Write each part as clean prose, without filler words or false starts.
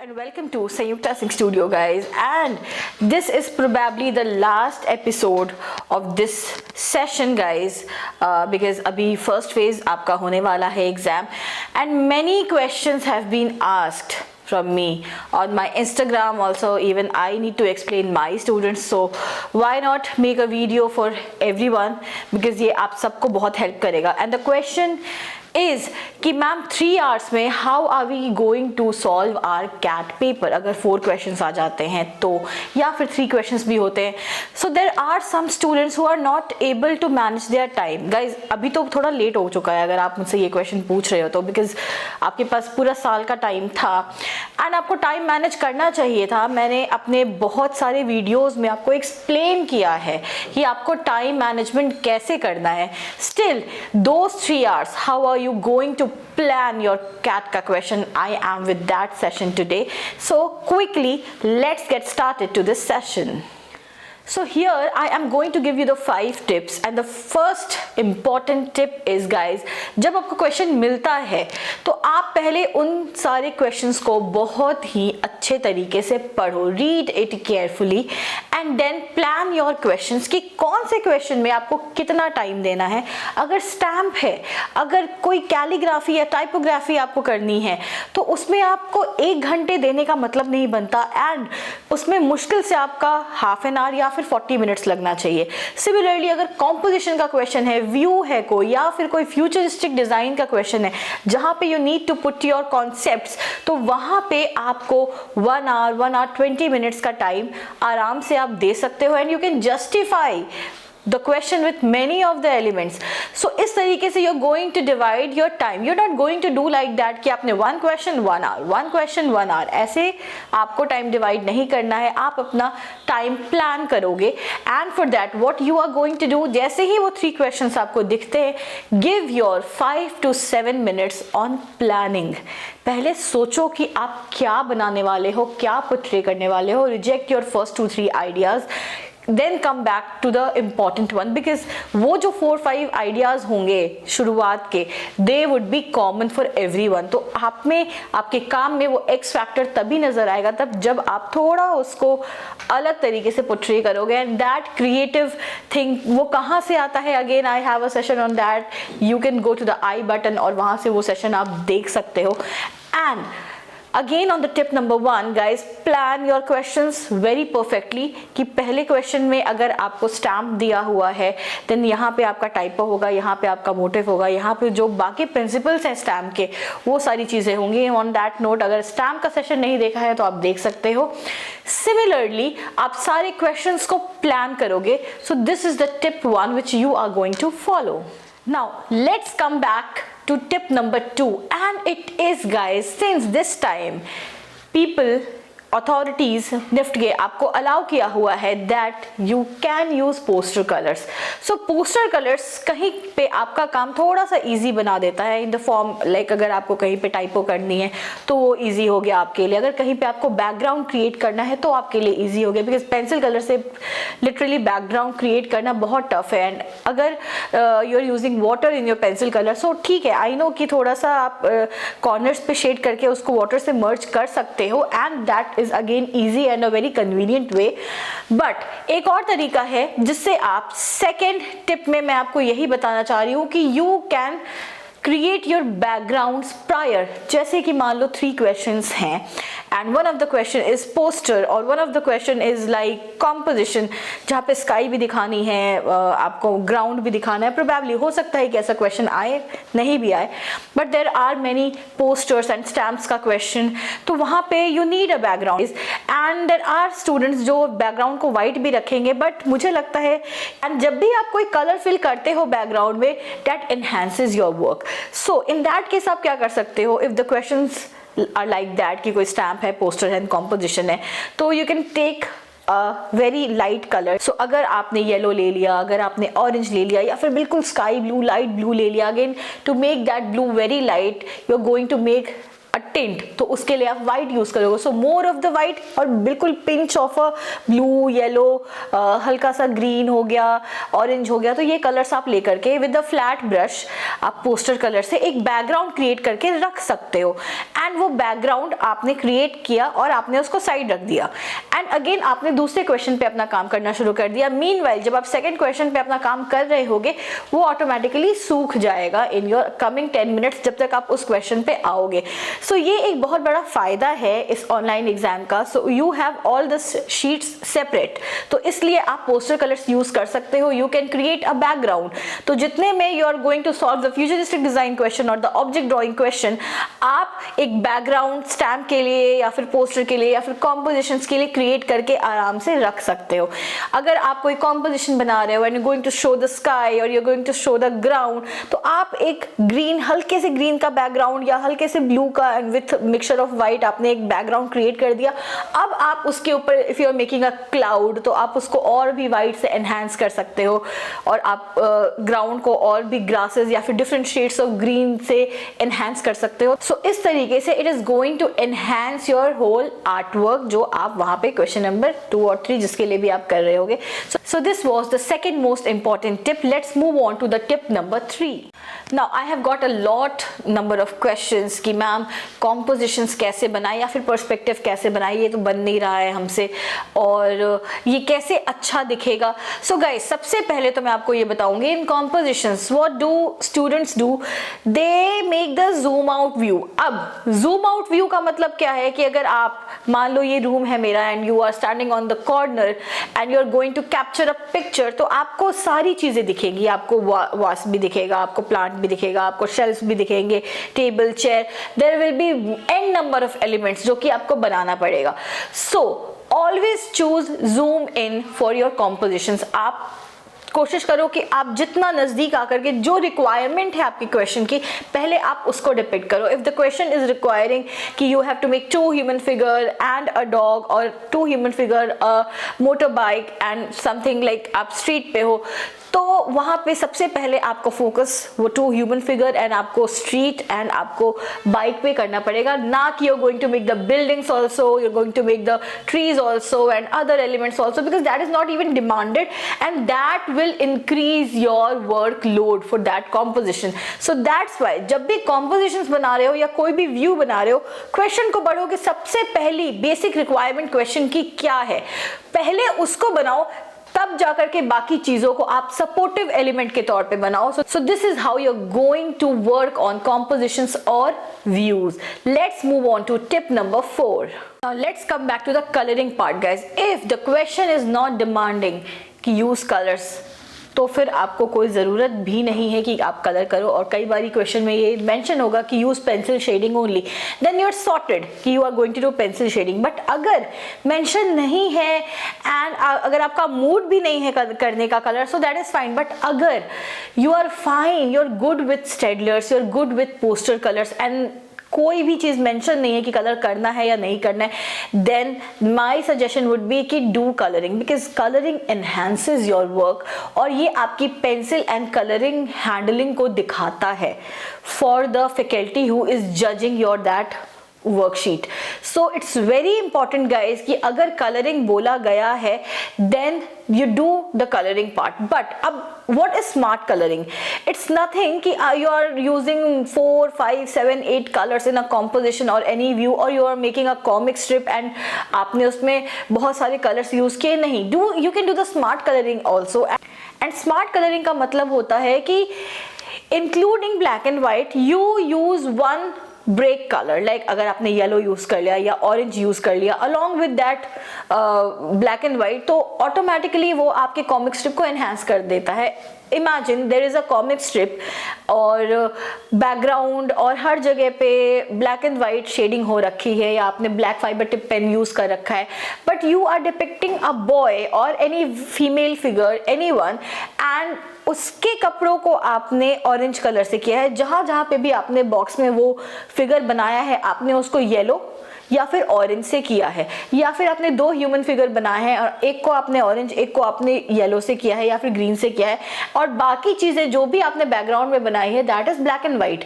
and welcome to Sanyukta Singh Studio, guys. And this is probably the last episode of this session, guys, because abhi first phase आपका होने वाला है exam, and many questions have been asked from me on my Instagram. Also, even I need to explain my students, so why not make a video for everyone, because ये आप सबको बहुत help करेगा. And the question is कि ma'am 3 hours में how are we going to solve our CAT paper, अगर 4 questions आ जाते हैं तो, या फिर 3 questions भी होते हैं. So there are some students who are not able to manage their time. Guys, अभी तो थोड़ा लेट हो चुका है अगर आप मुझसे ये question पूछ रहे हो तो, because आपके पास पूरा साल का टाइम था एंड आपको टाइम मैनेज करना चाहिए था. मैंने अपने बहुत सारे वीडियोस में आपको एक्सप्लेन किया है कि आपको टाइम मैनेजमेंट कैसे करना है. Still, those 3 hours, how are you going to plan your CAT ka question? I am with that session today. So quickly, let's get started to this session. So here I am going to give you the 5 tips, and the first important tip is, guys, जब आपको question मिलता है तो आप पहले उन सारे questions को बहुत ही अच्छे तरीके से पढ़ो, read it carefully and then plan your questions कि कौन से क्वेश्चन में आपको कितना टाइम देना है. अगर स्टैम्प है, अगर कोई कैलीग्राफी या टाइपोग्राफी आपको करनी है तो उसमें आपको 1 घंटे देने का मतलब नहीं बनता, एंड उसमें मुश्किल से आपका हाफ एन आवर या फिर 40 मिनट्स लगना चाहिए. सिमिलरली अगर कॉम्पोजिशन का क्वेश्चन है, व्यू है कोई, या फिर कोई फ्यूचरिस्टिक डिजाइन का क्वेश्चन है जहां पे you need to put your concepts, तो वहां पे आपको 1 आवर 20 मिनट्स का टाइम आराम से आप दे सकते हो, and you can justify the question with many of the elements. So इस तरीके से you're going to divide your time. You're not going to do like that कि आपने 1 question 1 hour, 1 question 1 hour, ऐसे आपको time divide नहीं करना है. आप अपना time plan करोगे, and for that what you are going to do, जैसे ही वो 3 questions आपको दिखते हैं, give your 5 to 7 minutes on planning. पहले सोचो कि आप क्या बनाने वाले हो, क्या portray करने वाले हो. Reject your first 2-3 ideas, then come back to the important one, because वो जो 4-5 ideas होंगे शुरुआत के, they would be common for everyone. तो आप में, आपके काम में वो X factor तभी नजर आएगा तब जब आप थोड़ा उसको अलग तरीके से portray करोगे. And that creative thing वो कहाँ से आता है, again I have a session on that. You can go to the I button और वहाँ से वो session आप देख सकते हो. And again on the tip number 1, guys, plan your questions very perfectly कि पहले क्वेश्चन में अगर आपको स्टैम्प दिया हुआ है, देन यहाँ पे आपका टाइपो होगा, यहाँ पे आपका मोटिव होगा, यहाँ पे जो बाकी प्रिंसिपल्स हैं स्टैम्प के वो सारी चीज़ें होंगी. ऑन दैट नोट, अगर स्टैम्प का सेशन नहीं देखा है तो आप देख सकते हो. सिमिलरली आप सारे क्वेश्चंस को प्लान करोगे. सो this is the tip 1 which you are going to follow. Now let's come back to tip number 2, and it is, guys, since this time people, authorities, NIFT के आपको अलाउ किया हुआ है that you can use poster colors. So poster colors कहीं पे आपका काम थोड़ा सा easy बना देता है, in the form like अगर आपको कहीं पे टाइपो करनी है तो वो easy हो गया आपके लिए. अगर कहीं पे आपको बैकग्राउंड क्रिएट करना है तो आपके लिए easy हो गया, because पेंसिल कलर से लिटरली बैकग्राउंड क्रिएट करना बहुत टफ है. एंड अगर you are using water in your pencil colour, so ठीक है, आई नो कि थोड़ा सा आप कॉर्नर्स पे शेड करके उसको वाटर से मर्ज कर सकते हो, and that is again easy and a very convenient way. But एक और तरीका है जिससे आप, सेकेंड टिप में मैं आपको यही बताना चाह रही हूँ कि you can create your backgrounds prior. जैसे कि मान लो 3 क्वेश्चंस हैं and one of the question is poster और one of the question is like composition, जहाँ पे स्काई भी दिखानी है, आपको ग्राउंड भी दिखाना है. प्रोबेबली हो सकता है कि ऐसा क्वेश्चन आए, नहीं भी आए, but there are many posters and stamps का क्वेश्चन, तो वहाँ पे you need a background. And there are students जो बैकग्राउंड को वाइट भी रखेंगे, बट मुझे लगता है एंड जब भी आप कोई कलर फिल करते हो बैकग्राउंड में, that enhances your work. So in that case आप क्या कर सकते हो, if the questions are like that कि कोई स्टैम्प है, पोस्टर है, कॉम्पोजिशन है, तो you can take very light colour. So अगर आपने येलो ले लिया, अगर आपने ऑरेंज ले लिया, या फिर बिल्कुल स्काई ब्लू, लाइट ब्लू ले लिया, again to make that blue very light you are going to make a tint, तो उसके लिए आप व्हाइट यूज करोगे. So more of the white और बिल्कुल pinch of a blue, yellow, हल्का सा ग्रीन हो गया, ऑरेंज हो गया. तो ये कलर्स आप लेकर के विद द फ्लैट ब्रश आप पोस्टर कलर से एक बैकग्राउंड क्रिएट करके रख सकते हो. एंड वो बैकग्राउंड आपने क्रिएट किया और आपने उसको साइड रख दिया, एंड अगेन आपने दूसरे क्वेश्चन पे अपना काम करना शुरू कर दिया। मीनवाइल जब आप सेकंड क्वेश्चन पे अपना काम कर रहे होगे वो ऑटोमेटिकली सूख जाएगा इन योर कमिंग 10 मिनट्स जब तक आप उस क्वेश्चन पे आओगे। सो ये एक बहुत बड़ा फायदा है इस ऑनलाइन एग्जाम का। So you have all the sheets separate, तो इसलिए आप पोस्टर कलर्स यूज कर सकते हो। You can create a background, तो जितने में you are going to solve the futuristic design question और द ऑब्जेक्ट ड्राइंग क्वेश्चन, आप एक बैकग्राउंड स्टैम्प के लिए या फिर पोस्टर के लिए या फिर कॉम्पोजिशंस के लिए क्रिएट करके आराम से रख सकते हो। अगर आप कोई कॉम्पोजिशन बना रहे हो and you going to show the sky और you are going to show the ground, तो आप एक ग्रीन, हल्के से ग्रीन का बैकग्राउंड या हल्के से ब्लू का and with mixture of white आपने एक बैकग्राउंड क्रिएट कर दिया। अब आप उसके ऊपर if you are making a cloud तो आप उसको और भी व्हाइट से एनहांस कर सकते हो और आप ग्राउंड को और भी ग्रासेस या फिर डिफरेंट शेड्स ऑफ ग्रीन से एनहांस कर सकते हो। सो इस तरीके से it is going to enhance your whole artwork जो आप वहां पे क्वेश्चन नंबर 2 और 3 जिसके लिए भी आप कर रहे होगे। So this was the second most important tip. Let's move on to the tip number 3। Now I have got a lot number of questions कि मैम कॉम्पोजिशंस कैसे बनाए या फिर पर्सपेक्टिव कैसे बनाए, ये तो बन नहीं रहा है हमसे, और ये कैसे अच्छा दिखेगा। सो गाइस, सबसे पहले तो मैं आपको ये बताऊंगी in compositions what do students do, they make the zoom out view. अब जूम आउट व्यू का मतलब क्या है कि अगर आप मान लो ये रूम है मेरा and you are standing on the corner and you are going to capture a picture, तो आपको सारी चीजें दिखेंगी, आपको वास भी दिखेगा, आपको प्लांट भी दिखेगा, आपको शेल्फ्स भी दिखेंगे, table, chair, there will be an number of elements जो कि आपको बनाना पड़ेगा। So always choose zoom in for your compositions. आप कोशिश करो कि आप जितना नजदीक आकर के जो रिक्वायरमेंट है आपकी क्वेश्चन की पहले आप उसको डिपिक्ट करो। If the question is requiring कि you have to make 2 human figure and a dog और 2 human figure a motor bike and something like आप स्ट्रीट पे हो, तो वहां पे सबसे पहले आपको फोकस वो 2 ह्यूमन फिगर एंड आपको स्ट्रीट एंड आपको बाइक पे करना पड़ेगा, ना कि you're going to make the buildings also, you're going to make the trees also and other elements also, because that is not even demanded and that will increase your workload for that composition. So that's why जब भी compositions बना रहे हो या कोई भी view बना रहे हो, क्वेश्चन को पढ़ो कि सबसे पहली बेसिक रिक्वायरमेंट क्वेश्चन की क्या है, पहले उसको बनाओ, तब जाकर के बाकी चीजों को आप सपोर्टिव एलिमेंट के तौर पे बनाओ। So this is how you are going to work on compositions और views. Let's move on to tip number 4। Now let's come back to the colouring part guys. If the question is not demanding कि use colours, तो फिर आपको कोई ज़रूरत भी नहीं है कि आप कलर करो, और कई बारी क्वेश्चन में ये मेंशन होगा कि use pencil shading only, then you are sorted कि you are going to do pencil shading. But अगर मेंशन नहीं है एंड अगर आपका मूड भी नहीं है करने का colour, so that is fine. But अगर you are fine, you are good with Staedtlers, you are good with poster colours and कोई भी चीज मेंशन नहीं है कि कलर करना है या नहीं करना है, then my suggestion would be कि do colouring, because colouring enhances your work और ये आपकी पेंसिल एंड कलरिंग हैंडलिंग को दिखाता है for the faculty who is judging your that worksheet. So it's very important guys कि अगर कलरिंग बोला गया है then you do the coloring part. But what is smart coloring? It's nothing कि you are using 4, 5, 7, 8 colors in a composition or any view, or you are making a comic strip and आपने उसमें बहुत सारे colors use किए, नहीं। You can do the smart coloring also. And smart coloring का मतलब होता है कि including black and white you use one break colour, like अगर आपने येलो यूज कर लिया या ऑरेंज यूज कर लिया along with that black and white, तो ऑटोमेटिकली वो आपके कॉमिक स्ट्रिप को एनहांस कर देता है। Imagine there is a comic strip और बैकग्राउंड और हर जगह पे ब्लैक एंड व्हाइट शेडिंग हो रखी है या आपने black fibre tip pen use कर रखा है, but you are depicting a boy और any female figure, anyone, and उसके कपड़ों को आपने ऑरेंज कलर से किया है। जहां जहां पे भी आपने बॉक्स में वो फिगर बनाया है आपने उसको येलो या फिर ऑरेंज से किया है, या फिर आपने 2 ह्यूमन फिगर बनाए हैं और एक को आपने ऑरेंज, एक को आपने येलो से किया है या फिर ग्रीन से किया है, और बाकी चीजें जो भी आपने बैकग्राउंड में बनाई है that is black and white.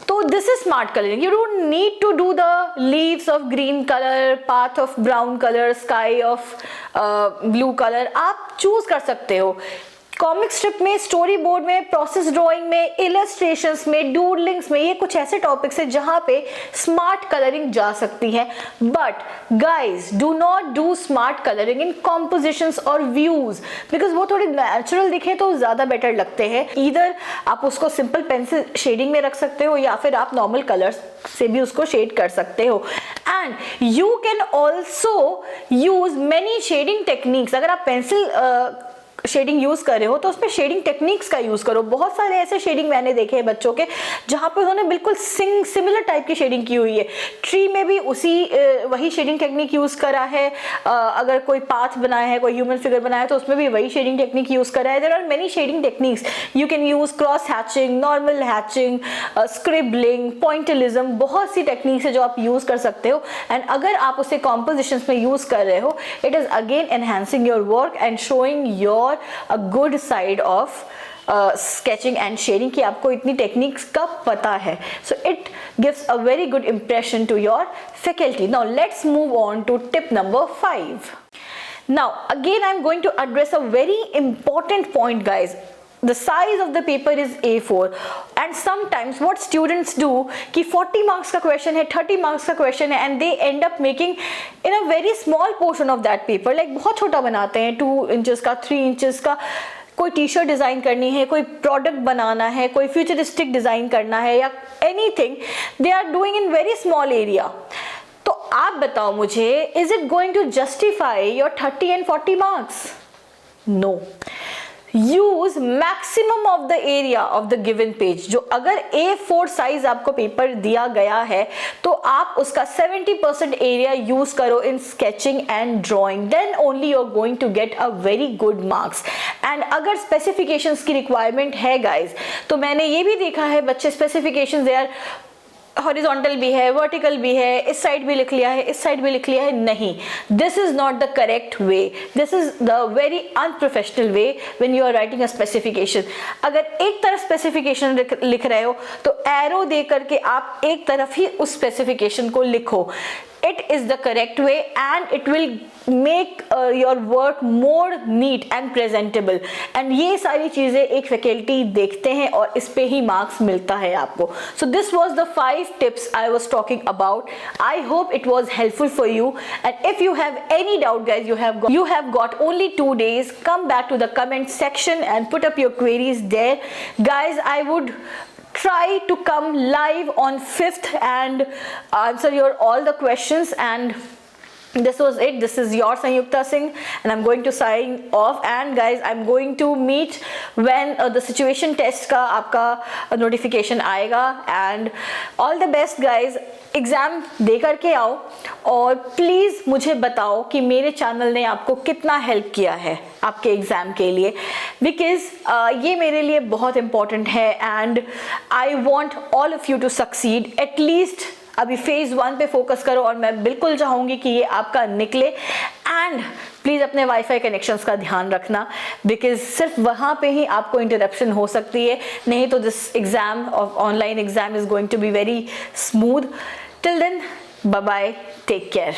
तो this is smart colouring. You don't need to do the leaves of green colour, path of brown colour, sky of blue colour. आप चूज कर सकते हो कॉमिक स्ट्रिप में, story board में, process drawing में, illustrations में, doodlings में, ये कुछ ऐसे टॉपिक्स हैं जहां पे स्मार्ट कलरिंग जा सकती है। But guys do not do smart colouring in compositions और व्यूज, बिकॉज वो थोड़े नेचुरल दिखे तो ज्यादा बेटर लगते हैं। ईदर आप उसको सिंपल पेंसिल शेडिंग में रख सकते हो या फिर आप नॉर्मल कलर्स से भी उसको शेड कर सकते हो। And you can also use many shading techniques. अगर आप पेंसिल शेडिंग यूज कर रहे हो तो उसमें शेडिंग टेक्निक्स का यूज करो। बहुत सारे ऐसे शेडिंग मैंने देखे हैं बच्चों के जहां पे उन्होंने बिल्कुल सिमिलर टाइप की शेडिंग की हुई है। ट्री में भी वही शेडिंग टेक्निक यूज करा है। अगर कोई पाथ बनाया है, कोई ह्यूमन फिगर बनाया है तो उसमें भी वही शेडिंग टेक्निक यूज करा है। There are many shading techniques you can use, cross hatching, normal hatching, scribbling, pointillism, बहुत सी टेक्निक्स है जो आप यूज कर सकते हो। एंड अगर आप उसे कॉम्पोजिशंस में यूज कर रहे हो, it is again enhancing your work and showing your a good side of sketching and shading कि आपको इतनी टेक्निक्स का पता है. So it gives a very good impression to your faculty. Now let's move on to tip number 5. Now again I'm going to address a very important point, guys. The size of the paper is A4 and sometimes what students do कि 40 marks का question है, 30 marks का question है and they end up making in a very small portion of that paper, like बहुत छोटा बनाते हैं, 2 inches का, 3 inches का. कोई टी शर्ट डिज़ाइन करनी है, कोई प्रोडक्ट बनाना है, कोई फ्यूचरिस्टिक डिज़ाइन करना है या anything, they are doing in very small area. तो आप बताओ मुझे, is it going to justify your 30 and 40 marks? No. Use maximum of the area of the given page. जो अगर A4 साइज आपको पेपर दिया गया है तो आप उसका 70% एरिया यूज करो in sketching and drawing, then only you are going to get a very good marks. And अगर स्पेसिफिकेशंस की रिक्वायरमेंट है गाइज, तो मैंने ये भी देखा है बच्चे स्पेसिफिकेशंस दे आर हॉरिजॉन्टल भी है, वर्टिकल भी है, इस साइड भी लिख लिया है, इस साइड भी लिख लिया है. नहीं, this is not the correct way. This is the very unprofessional way when you are writing a specification. अगर एक तरफ स्पेसिफिकेशन लिख रहे हो तो एरो दे करके आप एक तरफ ही उस स्पेसिफिकेशन को लिखो. It is the correct way and it will make your work more neat and presentable. And ये सारी चीजें एक फैकल्टी देखते हैं और इस पे ही मार्क्स मिलता है आपको. So this was the 5 tips I was talking about. I hope it was helpful for you. And if you have any doubt, guys, you have got only 2 days. Come back to the comment section and put up your queries there. Guys, I would try to come live on 5th and answer your all the questions. And this was it. This is your Sanyukta Singh and I'm going to sign off. And guys, I'm going to meet when the situation test का आपका notification आएगा. And all the best, guys. Exam दे करके आओ और please मुझे बताओ कि मेरे चैनल ने आपको कितना हेल्प किया है आपके एग्ज़ाम के लिए, बिकॉज ये मेरे लिए बहुत इम्पॉर्टेंट है. And I want all of you to succeed. At least अभी फेज़ 1 पे फोकस करो और मैं बिल्कुल चाहूँगी कि ये आपका निकले. एंड प्लीज़ अपने वाईफाई कनेक्शंस का ध्यान रखना, बिकॉज सिर्फ वहाँ पे ही आपको इंटरप्शन हो सकती है, नहीं तो this exam of online exam is going to be very smooth. Till then, bye bye, take care.